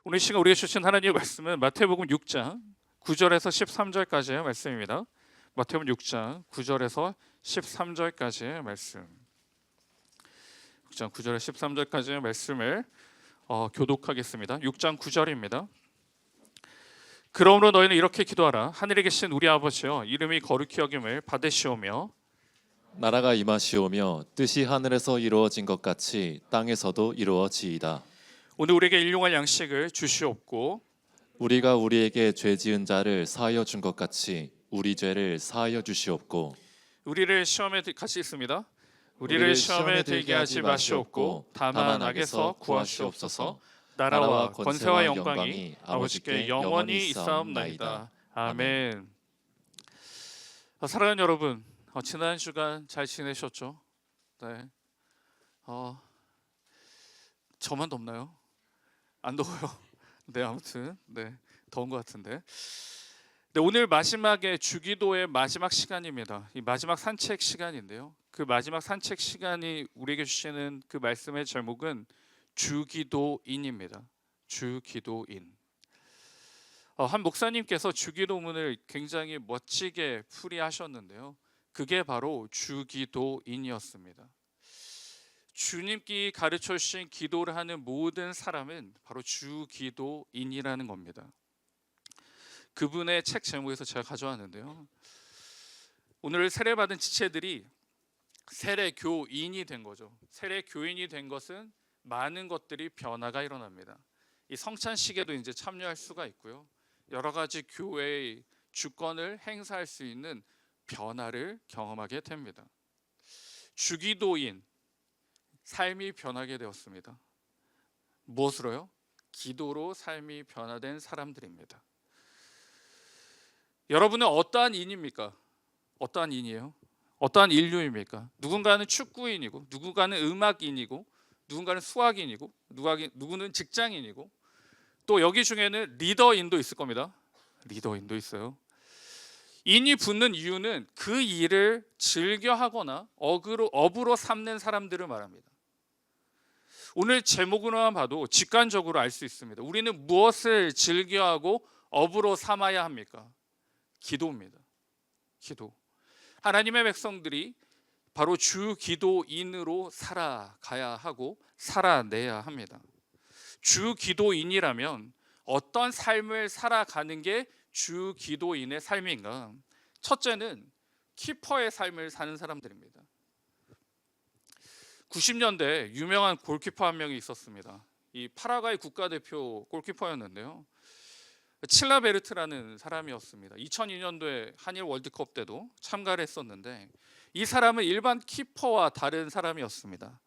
오늘 시간 우리에게 주신 하나님의 말씀은 마태복음 6장 9절에서 13절까지의 말씀입니다. 마태복음 6장 9절에서 13절까지의 말씀. 6장 9절에서 13절까지의 말씀을 교독하겠습니다. 6장 9절입니다. 그러므로 너희는 이렇게 기도하라. 하늘에 계신 우리 아버지여, 이름이 거룩히 여김을 받으시오며 나라가 임하시오며 뜻이 하늘에서 이루어진 것 같이 땅에서도 이루어지이다. 오늘 우리에게 일용할 양식을 주시옵고 우리가 우리에게 죄 지은 자를 사하여 준 것 같이 우리 죄를 사하여 주시옵고 우리를 시험에 같이 있습니다. 우리를 시험에 들게 하지 마시옵고 다만 악에서 구하시옵소서. 나라와 권세와 영광이 아버지께 영원히 있사옵나이다. 아멘. 사랑하는 여러분, 지난 주간 잘 지내셨죠? 네. 저만 덥나요? 안 더워요. 네, 아무튼 더운 것 같은데. 네, 오늘 마지막에 주기도의 마지막 시간입니다. 이 마지막 산책 시간인데요. 그 마지막 산책 시간이 우리에게 주시는 그 말씀의 제목은 주기도인입니다. 주기도인. 한 목사님께서 주기도문을 굉장히 멋지게 풀이하셨는데요. 그게 바로 주기도인이었습니다. 주님께 가르쳐 주신 기도를 하는 모든 사람은 바로 주기도인이라는 겁니다. 그분의 책 제목에서 제가 가져왔는데요. 오늘 세례받은 지체들이 세례교인이 된 거죠. 세례교인이 된 것은 많은 것들이 변화가 일어납니다. 이 성찬식에도 이제 참여할 수가 있고요. 여러 가지 교회의 주권을 행사할 수 있는 변화를 경험하게 됩니다. 주기도인, 삶이 변하게 되었습니다. 무엇으로요? 기도로 삶이 변화된 사람들입니다. 여러분은 어떠한 인입니까? 어떠한 인이에요? 어떠한 인류입니까? 누군가는 축구인이고, 누군가는 음악인이고, 누군가는 수학인이고, 누구는 직장인이고, 또 여기 중에는 리더인도 있을 겁니다. 리더인도 있어요. 인이 붙는 이유는 그 일을 즐겨하거나 업으로 삼는 사람들을 말합니다. 오늘 제목으로만 봐도 직관적으로 알 수 있습니다. 우리는 무엇을 즐겨하고 업으로 삼아야 합니까? 기도입니다. 기도. 하나님의 백성들이 바로 주기도인으로 살아가야 하고 살아내야 합니다. 주기도인이라면 어떤 삶을 살아가는 게 주기도인의 삶인가? 첫째는 키퍼의 삶을 사는 사람들입니다. 90년대 유명한 골키퍼 한 명이 있었습니다. 이 파라과이 국가대표 골키퍼였는데요. 칠라베르트라는 사람이었습니다. 2002년도에 한일 월드컵 때도 참가를 했었는데 이 사람은 일반 키퍼와 다른 사람이었습니다.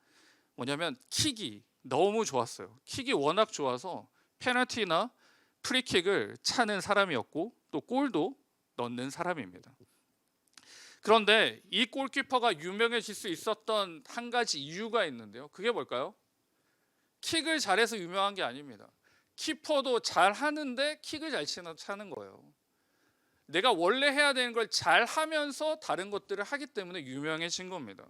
뭐냐면 킥이 너무 좋았어요. 킥이 워낙 좋아서 페널티나 프리킥을 차는 사람이었고 또 골도 넣는 사람입니다. 그런데 이 골키퍼가 유명해질 수 있었던 한 가지 이유가 있는데요. 그게 뭘까요? 킥을 잘해서 유명한 게 아닙니다. 키퍼도 잘하는데 킥을 잘 차는 거예요. 내가 원래 해야 되는 걸 잘하면서 다른 것들을 하기 때문에 유명해진 겁니다.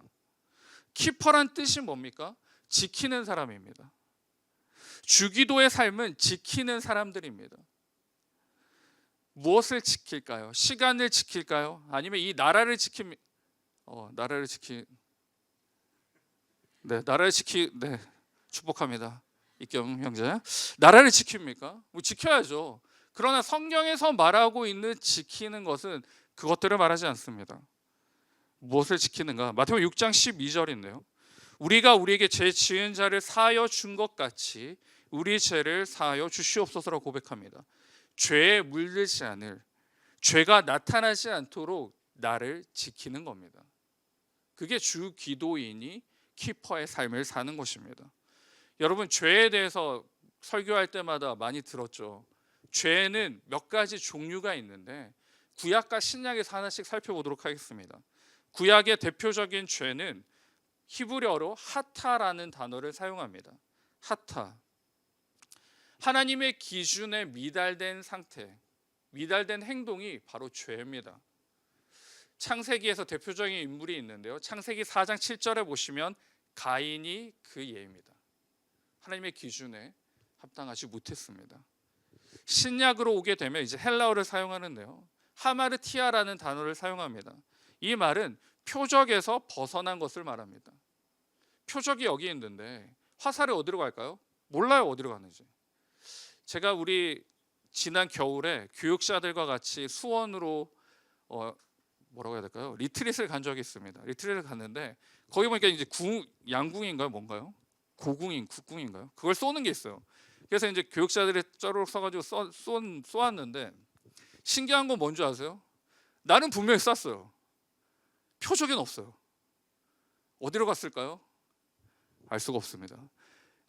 키퍼란 뜻이 뭡니까? 지키는 사람입니다. 주기도의 삶은 지키는 사람들입니다. 무엇을 지킬까요? 시간을 지킬까요? 아니면 이 나라를 축복합니다. 이경 형제. 나라를 지킵니까? 뭐 지켜야죠. 그러나 성경에서 말하고 있는 지키는 것은 그것들을 말하지 않습니다. 무엇을 지키는가? 마태복음 6장 12절인데요. 우리가 우리에게 죄 지은 자를 사하여 준 것 같이 우리 죄를 사하여 주시옵소서라고 고백합니다. 죄에 물들지 않을, 죄가 나타나지 않도록 나를 지키는 겁니다. 그게 주기도인이 키퍼의 삶을 사는 것입니다. 여러분, 죄에 대해서 설교할 때마다 많이 들었죠. 죄는 몇 가지 종류가 있는데 구약과 신약에서 하나씩 살펴보도록 하겠습니다. 구약의 대표적인 죄는 히브리어로 하타라는 단어를 사용합니다. 하타. 하나님의 기준에 미달된 상태, 미달된 행동이 바로 죄입니다. 창세기에서 대표적인 인물이 있는데요. 창세기 4장 7절에 보시면 가인이 그 예입니다. 하나님의 기준에 합당하지 못했습니다. 신약으로 오게 되면 이제 헬라어를 사용하는데요. 하마르티아라는 단어를 사용합니다. 이 말은 표적에서 벗어난 것을 말합니다. 표적이 여기 있는데 화살이 어디로 갈까요? 몰라요, 어디로 가는지. 제가 우리 지난 겨울에 교육자들과 같이 수원으로 뭐라고 해야 될까요? 리트릿을 간 적이 있습니다. 리트릿을 갔는데 거기 보니까 이제 양궁인가요, 뭔가요? 국궁인가요? 그걸 쏘는 게 있어요. 그래서 이제 교육자들이 짜르륵 써가지고 쏘았는데 신기한 건 뭔지 아세요? 나는 분명히 쐈어요. 표적은 없어요. 어디로 갔을까요? 알 수가 없습니다.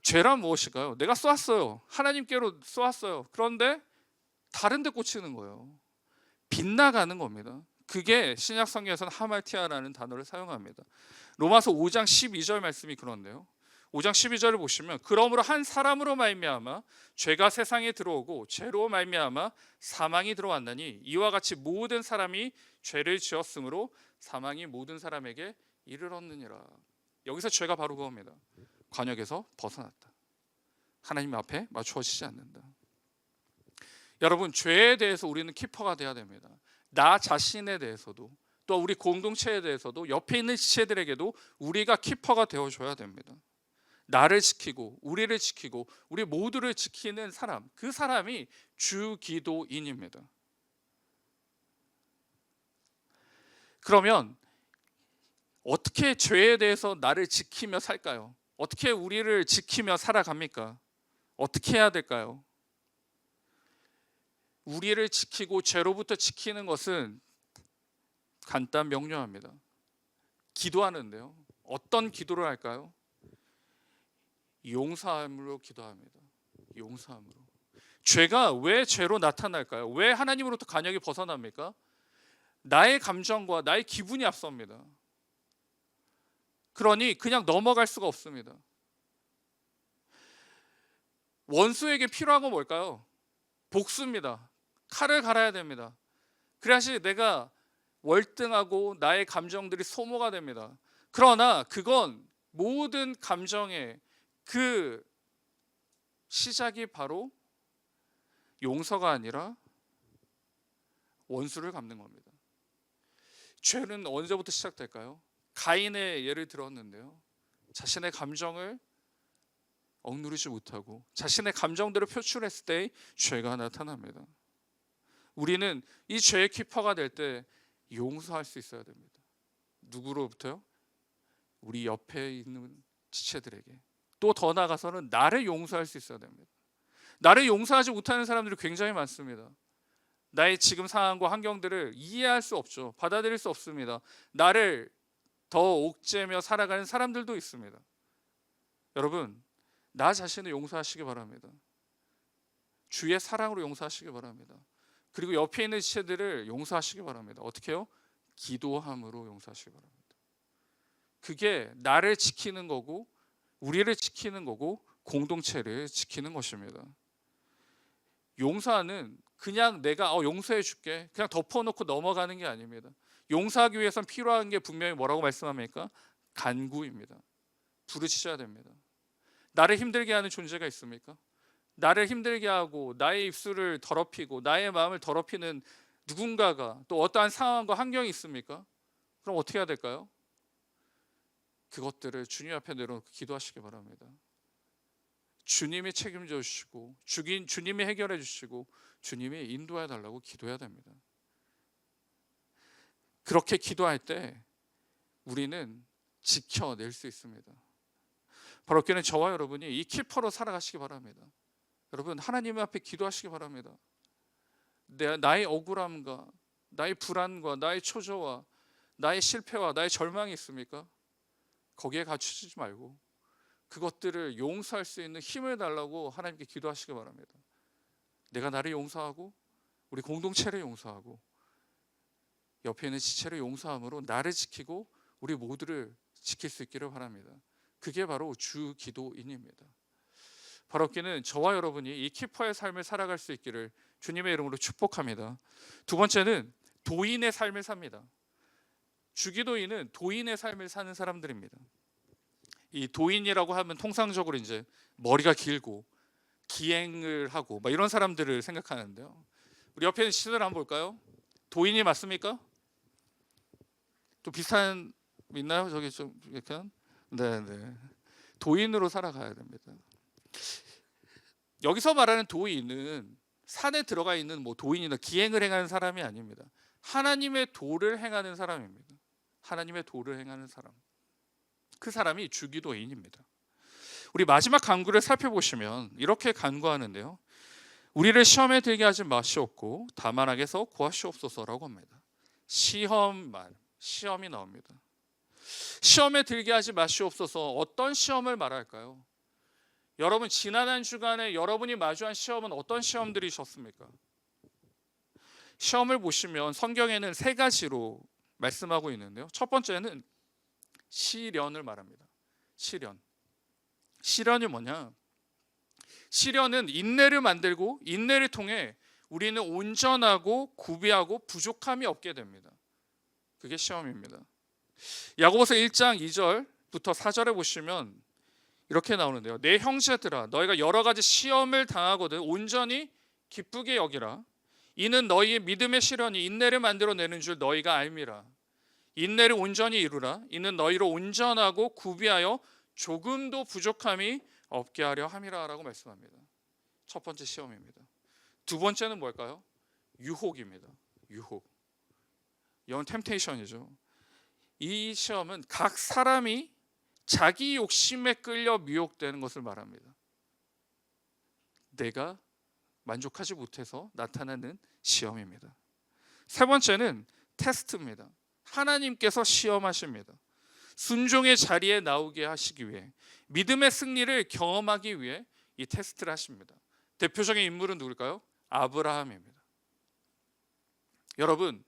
죄란 무엇일까요? 내가 쏘았어요. 하나님께로 쏘았어요. 그런데 다른 데 꽂히는 거예요. 빗나가는 겁니다. 그게 신약 성경에서는 하말티아라는 단어를 사용합니다. 로마서 5장 12절 말씀이 그런데요. 5장 12절을 보시면 그러므로 한 사람으로 말미암아 죄가 세상에 들어오고 죄로 말미암아 사망이 들어왔나니 이와 같이 모든 사람이 죄를 지었으므로 사망이 모든 사람에게 이르렀느니라. 여기서 죄가 바로 그겁니다. 관역에서 벗어났다. 하나님 앞에 맞추어지지 않는다. 여러분, 죄에 대해서 우리는 키퍼가 돼야 됩니다. 나 자신에 대해서도 또 우리 공동체에 대해서도 옆에 있는 지체들에게도 우리가 키퍼가 되어줘야 됩니다. 나를 지키고 우리를 지키고 우리 모두를 지키는 사람, 그 사람이 주기도인입니다. 그러면 어떻게 죄에 대해서 나를 지키며 살까요? 어떻게 우리를 지키며 살아갑니까? 어떻게 해야 될까요? 우리를 지키고 죄로부터 지키는 것은 간단 명료합니다. 기도하는데요. 어떤 기도를 할까요? 용서함으로 기도합니다. 용서함으로. 죄가 왜 죄로 나타날까요? 왜 하나님으로부터 간역이 벗어납니까? 나의 감정과 나의 기분이 앞섭니다. 그러니 그냥 넘어갈 수가 없습니다. 원수에게 필요한 건 뭘까요? 복수입니다. 칼을 갈아야 됩니다. 그래야지 내가 월등하고 나의 감정들이 소모가 됩니다. 그러나 그건 모든 감정의 그 시작이 바로 용서가 아니라 원수를 갚는 겁니다. 죄는 언제부터 시작될까요? 가인의 예를 들었는데요. 자신의 감정을 억누르지 못하고 자신의 감정들을 표출했을 때 죄가 나타납니다. 우리는 이 죄의 키퍼가 될 때 용서할 수 있어야 됩니다. 누구로부터요? 우리 옆에 있는 지체들에게. 또 더 나아가서는 나를 용서할 수 있어야 됩니다. 나를 용서하지 못하는 사람들이 굉장히 많습니다. 나의 지금 상황과 환경들을 이해할 수 없죠. 받아들일 수 없습니다. 나를 더 옥죄며 살아가는 사람들도 있습니다. 여러분, 나 자신을 용서하시기 바랍니다. 주의 사랑으로 용서하시기 바랍니다. 그리고 옆에 있는 지체들을 용서하시기 바랍니다. 어떻게 해요? 기도함으로 용서하시기 바랍니다. 그게 나를 지키는 거고 우리를 지키는 거고 공동체를 지키는 것입니다. 용서는 그냥 내가 용서해 줄게 그냥 덮어놓고 넘어가는 게 아닙니다. 용서하기 위해선 필요한 게 분명히 뭐라고 말씀합니까? 간구입니다. 부르짖어야 됩니다. 나를 힘들게 하는 존재가 있습니까? 나를 힘들게 하고 나의 입술을 더럽히고 나의 마음을 더럽히는 누군가가 또 어떠한 상황과 환경이 있습니까? 그럼 어떻게 해야 될까요? 그것들을 주님 앞에 내려놓고 기도하시기 바랍니다. 주님이 책임져 주시고 주님이 해결해 주시고 주님이 인도해 달라고 기도해야 됩니다. 그렇게 기도할 때 우리는 지켜낼 수 있습니다. 바로 그는 저와 여러분이 이 키퍼로 살아가시기 바랍니다. 여러분, 하나님 앞에 기도하시기 바랍니다. 나의 억울함과 나의 불안과 나의 초조와 나의 실패와 나의 절망이 있습니까? 거기에 갇히지 말고 그것들을 용서할 수 있는 힘을 달라고 하나님께 기도하시기 바랍니다. 내가 나를 용서하고 우리 공동체를 용서하고 옆에 있는 지체를 용서함으로 나를 지키고 우리 모두를 지킬 수 있기를 바랍니다. 그게 바로 주기도인입니다. 바로 그는 저와 여러분이 이 키퍼의 삶을 살아갈 수 있기를 주님의 이름으로 축복합니다. 두 번째는 도인의 삶을 삽니다. 주기도인은 도인의 삶을 사는 사람들입니다. 이 도인이라고 하면 통상적으로 이제 머리가 길고 기행을 하고 막 이런 사람들을 생각하는데요. 우리 옆에 있는 시들 한번 볼까요? 도인이 맞습니까? 또 비슷한 거 있나요? 저기 좀 약간 네. 도인으로 살아가야 됩니다. 여기서 말하는 도인은 산에 들어가 있는 뭐 도인이나 기행을 행하는 사람이 아닙니다. 하나님의 도를 행하는 사람입니다. 하나님의 도를 행하는 사람. 그 사람이 주기도인입니다. 우리 마지막 간구를 살펴보시면 이렇게 간구하는데요. 우리를 시험에 들게 하지 마시옵고 다만 악에서 구하시옵소서라고 합니다. 시험이 나옵니다. 시험에 들게 하지 마시옵소서. 어떤 시험을 말할까요? 여러분 지난 한 주간에 여러분이 마주한 시험은 어떤 시험들이셨습니까? 시험을 보시면 성경에는 세 가지로 말씀하고 있는데요. 첫 번째는 시련을 말합니다. 시련이 뭐냐? 시련은 인내를 만들고 인내를 통해 우리는 온전하고 구비하고 부족함이 없게 됩니다. 그게 시험입니다. 야고보서 1장 2절부터 4절에 보시면 이렇게 나오는데요. 내 형제들아 너희가 여러 가지 시험을 당하거든 온전히 기쁘게 여기라. 이는 너희의 믿음의 시련이 인내를 만들어내는 줄 너희가 알미라. 인내를 온전히 이루라. 이는 너희로 온전하고 구비하여 조금도 부족함이 없게 하려 함이라 라고 말씀합니다. 첫 번째 시험입니다. 두 번째는 뭘까요? 유혹입니다. 유혹. 이건 템테이션이죠. 이 시험은 각 사람이 자기 욕심에 끌려 미혹되는 것을 말합니다. 내가 만족하지 못해서 나타나는 시험입니다. 세 번째는 테스트입니다. 하나님께서 시험하십니다. 순종의 자리에 나오게 하시기 위해 믿음의 승리를 경험하기 위해 이 테스트를 하십니다. 대표적인 인물은 누굴까요? 아브라함입니다. 여러분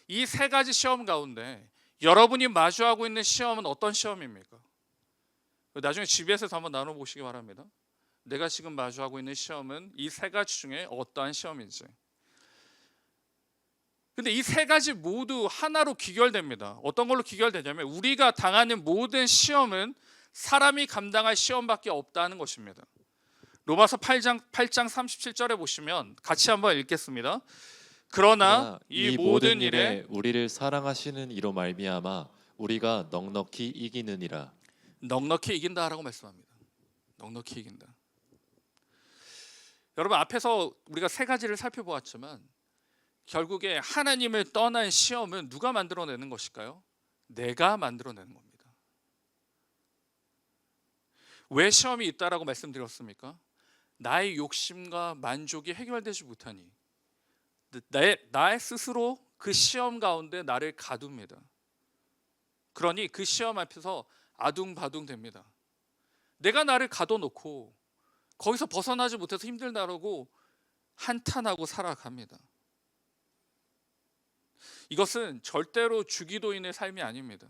이 세 가지 시험 가운데 여러분이 마주하고 있는 시험은 어떤 시험입니까? 나중에 집에서 한번 나눠보시기 바랍니다. 내가 지금 마주하고 있는 시험은 이 세 가지 중에 어떠한 시험인지. 근데 이 세 가지 모두 하나로 귀결됩니다. 어떤 걸로 귀결되냐면 우리가 당하는 모든 시험은 사람이 감당할 시험밖에 없다는 것입니다. 로마서 8장 37절에 보시면 같이 한번 읽겠습니다. 그러나 이 모든 일에 우리를 사랑하시는 이로 말미암아 우리가 넉넉히 이기느니라. 넉넉히 이긴다라고 말씀합니다. 넉넉히 이긴다. 여러분 앞에서 우리가 세 가지를 살펴보았지만 결국에 하나님을 떠난 시험은 누가 만들어내는 것일까요? 내가 만들어내는 겁니다. 왜 시험이 있다라고 말씀드렸습니까? 나의 욕심과 만족이 해결되지 못하니 나의 스스로 그 시험 가운데 나를 가둡니다. 그러니 그 시험 앞에서 아둥바둥 됩니다. 내가 나를 가둬놓고 거기서 벗어나지 못해서 힘들다라고 한탄하고 살아갑니다. 이것은 절대로 주기도인의 삶이 아닙니다.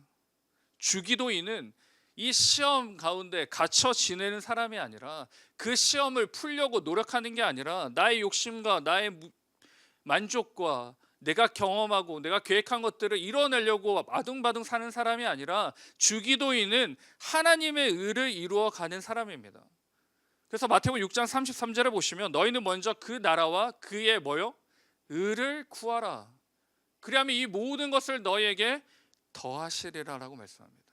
주기도인은 이 시험 가운데 갇혀 지내는 사람이 아니라 그 시험을 풀려고 노력하는 게 아니라 나의 욕심과 나의 만족과 내가 경험하고 내가 계획한 것들을 이뤄내려고 아둥바둥 사는 사람이 아니라 주기도인은 하나님의 의를 이루어가는 사람입니다. 그래서 마태복음 6장 33절에 보시면 너희는 먼저 그 나라와 그의 뭐요? 의를 구하라. 그리하면 이 모든 것을 너희에게 더하시리라 라고 말씀합니다.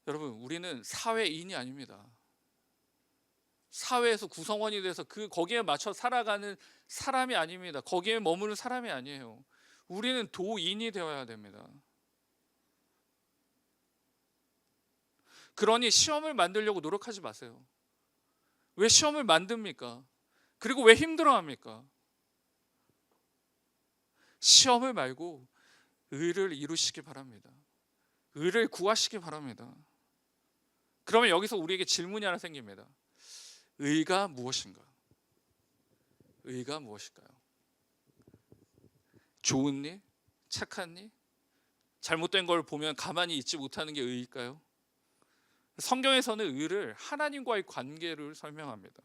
여러분 우리는 사회인이 아닙니다. 사회에서 구성원이 돼서 거기에 맞춰 살아가는 사람이 아닙니다. 거기에 머무는 사람이 아니에요. 우리는 도인이 되어야 됩니다. 그러니 시험을 만들려고 노력하지 마세요. 왜 시험을 만듭니까? 그리고 왜 힘들어합니까? 시험을 말고 의를 이루시기 바랍니다. 의를 구하시기 바랍니다. 그러면 여기서 우리에게 질문이 하나 생깁니다. 의가 무엇인가? 의가 무엇일까요? 좋은 일? 착한 일? 잘못된 걸 보면 가만히 있지 못하는 게 의일까요? 성경에서는 의를 하나님과의 관계를 설명합니다.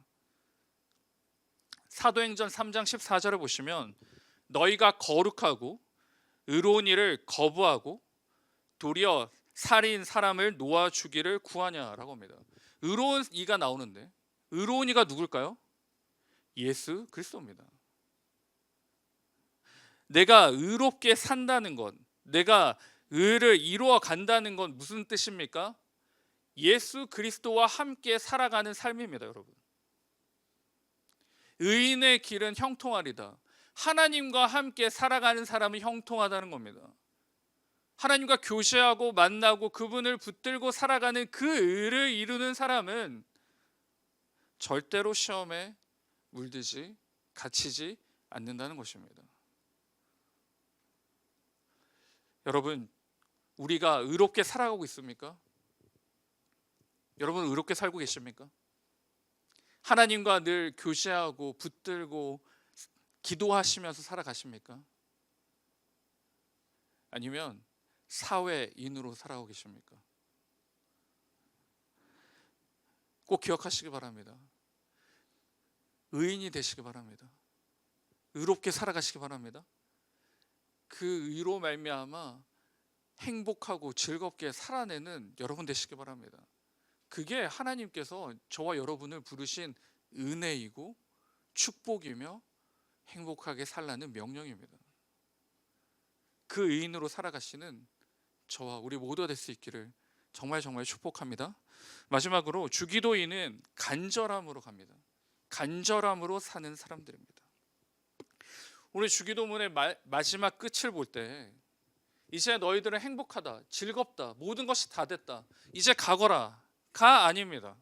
사도행전 3장 14절에 보시면 너희가 거룩하고 의로운 일을 거부하고 도리어 살인 사람을 놓아 주기를 구하냐라고 합니다. 의로운 이가 나오는데 의로운 이가 누굴까요? 예수 그리스도입니다. 내가 의롭게 산다는 것, 내가 의를 이루어 간다는 건 무슨 뜻입니까? 예수 그리스도와 함께 살아가는 삶입니다, 여러분. 의인의 길은 형통하리다. 하나님과 함께 살아가는 사람은 형통하다는 겁니다. 하나님과 교제하고 만나고 그분을 붙들고 살아가는 그 의를 이루는 사람은 절대로 시험에 물들지 갇히지 않는다는 것입니다. 여러분, 우리가 의롭게 살아가고 있습니까? 여러분 의롭게 살고 계십니까? 하나님과 늘 교제하고 붙들고 기도하시면서 살아가십니까? 아니면 사회인으로 살아가고 계십니까? 꼭 기억하시기 바랍니다. 의인이 되시기 바랍니다. 의롭게 살아가시기 바랍니다. 그 의로 말미암아 행복하고 즐겁게 살아내는 여러분 되시기 바랍니다. 그게 하나님께서 저와 여러분을 부르신 은혜이고 축복이며 행복하게 살라는 명령입니다. 그 의인으로 살아가시는 저와 우리 모두가 될 수 있기를 정말 축복합니다. 마지막으로 주기도인은 간절함으로 갑니다. 간절함으로 사는 사람들입니다. 오늘 주기도문의 마지막 끝을 볼 때 이제 너희들은 행복하다, 즐겁다, 모든 것이 다 됐다, 이제 가거라 가 아닙니다.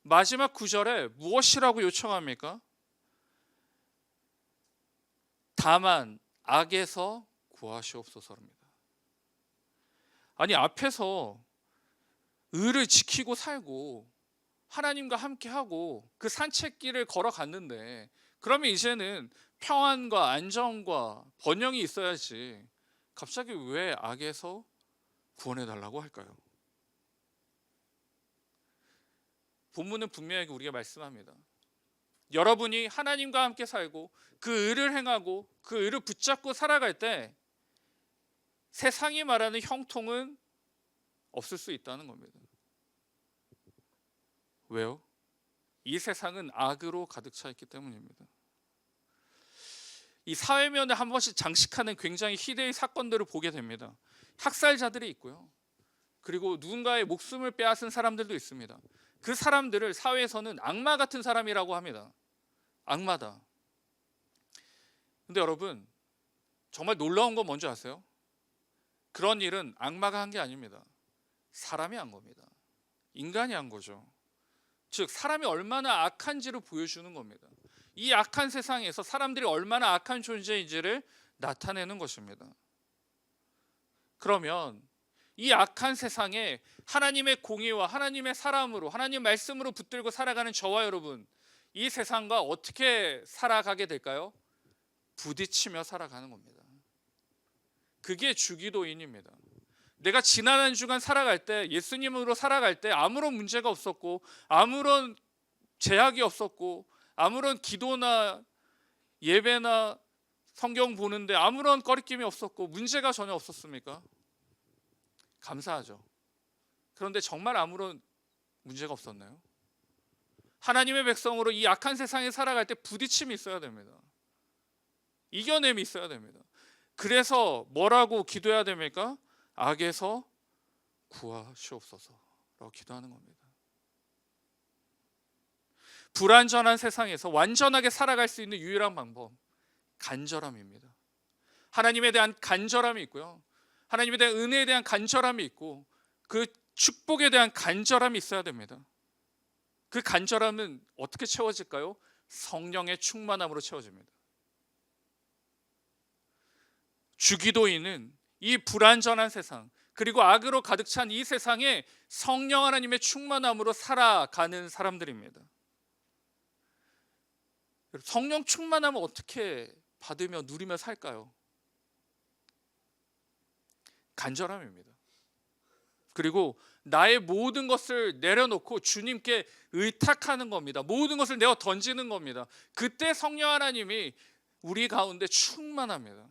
마지막 구절에 무엇이라고 요청합니까? 다만 악에서 구하시옵소서입니다. 아니, 앞에서 의를 지키고 살고 하나님과 함께하고 그 산책길을 걸어갔는데 그러면 이제는 평안과 안정과 번영이 있어야지 갑자기 왜 악에서 구원해달라고 할까요? 본문은 분명하게 우리가 말씀합니다. 여러분이 하나님과 함께 살고 그 의를 행하고 그 의를 붙잡고 살아갈 때 세상이 말하는 형통은 없을 수 있다는 겁니다. 왜요? 이 세상은 악으로 가득 차 있기 때문입니다. 이 사회면에 한 번씩 장식하는 굉장히 희대의 사건들을 보게 됩니다. 학살자들이 있고요. 그리고 누군가의 목숨을 빼앗은 사람들도 있습니다. 그 사람들을 사회에서는 악마 같은 사람이라고 합니다. 악마다. 근데 여러분, 정말 놀라운 건 뭔지 아세요? 그런 일은 악마가 한 게 아닙니다. 사람이 한 겁니다. 인간이 한 거죠. 즉 사람이 얼마나 악한지를 보여주는 겁니다. 이 악한 세상에서 사람들이 얼마나 악한 존재인지를 나타내는 것입니다. 그러면 이 악한 세상에 하나님의 공의와 하나님의 사람으로 하나님 말씀으로 붙들고 살아가는 저와 여러분, 이 세상과 어떻게 살아가게 될까요? 부딪히며 살아가는 겁니다. 그게 주기도인입니다. 내가 지난 한 주간 살아갈 때, 예수님으로 살아갈 때 아무런 문제가 없었고 아무런 제약이 없었고 아무런 기도나 예배나 성경 보는데 아무런 꺼리낌이 없었고 문제가 전혀 없었습니까? 감사하죠. 그런데 정말 아무런 문제가 없었나요? 하나님의 백성으로 이 악한 세상에 살아갈 때 부딪힘이 있어야 됩니다. 이겨냄이 있어야 됩니다. 그래서 뭐라고 기도해야 됩니까? 악에서 구하시옵소서라고 기도하는 겁니다. 불완전한 세상에서 완전하게 살아갈 수 있는 유일한 방법, 간절함입니다. 하나님에 대한 간절함이 있고요. 하나님에 대한 은혜에 대한 간절함이 있고 그 축복에 대한 간절함이 있어야 됩니다. 그 간절함은 어떻게 채워질까요? 성령의 충만함으로 채워집니다. 주기도인은 이 불완전한 세상 그리고 악으로 가득 찬 이 세상에 성령 하나님의 충만함으로 살아가는 사람들입니다. 성령 충만함을 어떻게 받으며 누리며 살까요? 간절함입니다. 그리고 나의 모든 것을 내려놓고 주님께 의탁하는 겁니다. 모든 것을 내어 던지는 겁니다. 그때 성령 하나님이 우리 가운데 충만합니다.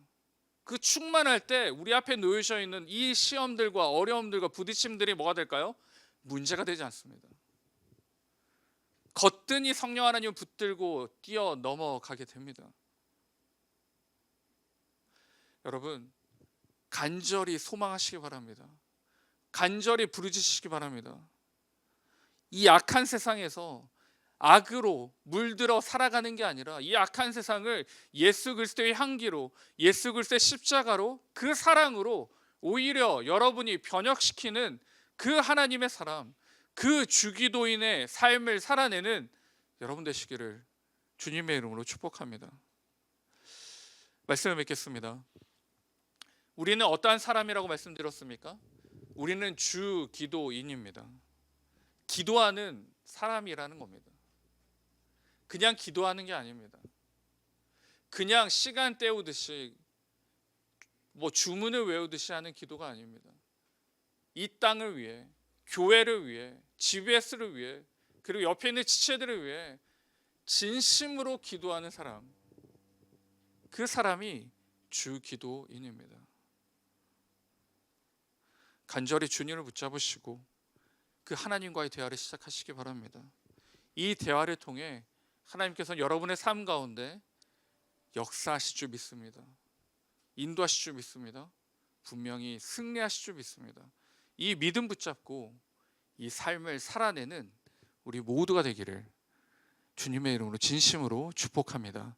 그 충만할 때 우리 앞에 놓여져 있는 이 시험들과 어려움들과 부딪힘들이 뭐가 될까요? 문제가 되지 않습니다. 거뜬히 성령 하나님을 붙들고 뛰어 넘어가게 됩니다. 여러분, 간절히 소망하시기 바랍니다. 간절히 부르짖으시기 바랍니다. 이 악한 세상에서 악으로 물들어 살아가는 게 아니라 이 악한 세상을 예수 그리스도의 향기로, 예수 그리스도의 십자가로, 그 사랑으로 오히려 여러분이 변혁시키는 그 하나님의 사람, 그 주기도인의 삶을 살아내는 여러분 되시기를 주님의 이름으로 축복합니다. 말씀을 맺겠습니다. 우리는 어떠한 사람이라고 말씀드렸습니까? 우리는 주기도인입니다. 기도하는 사람이라는 겁니다. 그냥 기도하는 게 아닙니다. 그냥 시간 때우듯이 주문을 외우듯이 하는 기도가 아닙니다. 이 땅을 위해, 교회를 위해, GBS를 위해, 그리고 옆에 있는 지체들을 위해 진심으로 기도하는 사람, 그 사람이 주기도인입니다. 간절히 주님을 붙잡으시고 그 하나님과의 대화를 시작하시기 바랍니다. 이 대화를 통해 하나님께서는 여러분의 삶 가운데 역사하실 줄 믿습니다. 인도하실 줄 믿습니다. 분명히 승리하실 줄 믿습니다. 이 믿음 붙잡고 이 삶을 살아내는 우리 모두가 되기를 주님의 이름으로 진심으로 축복합니다.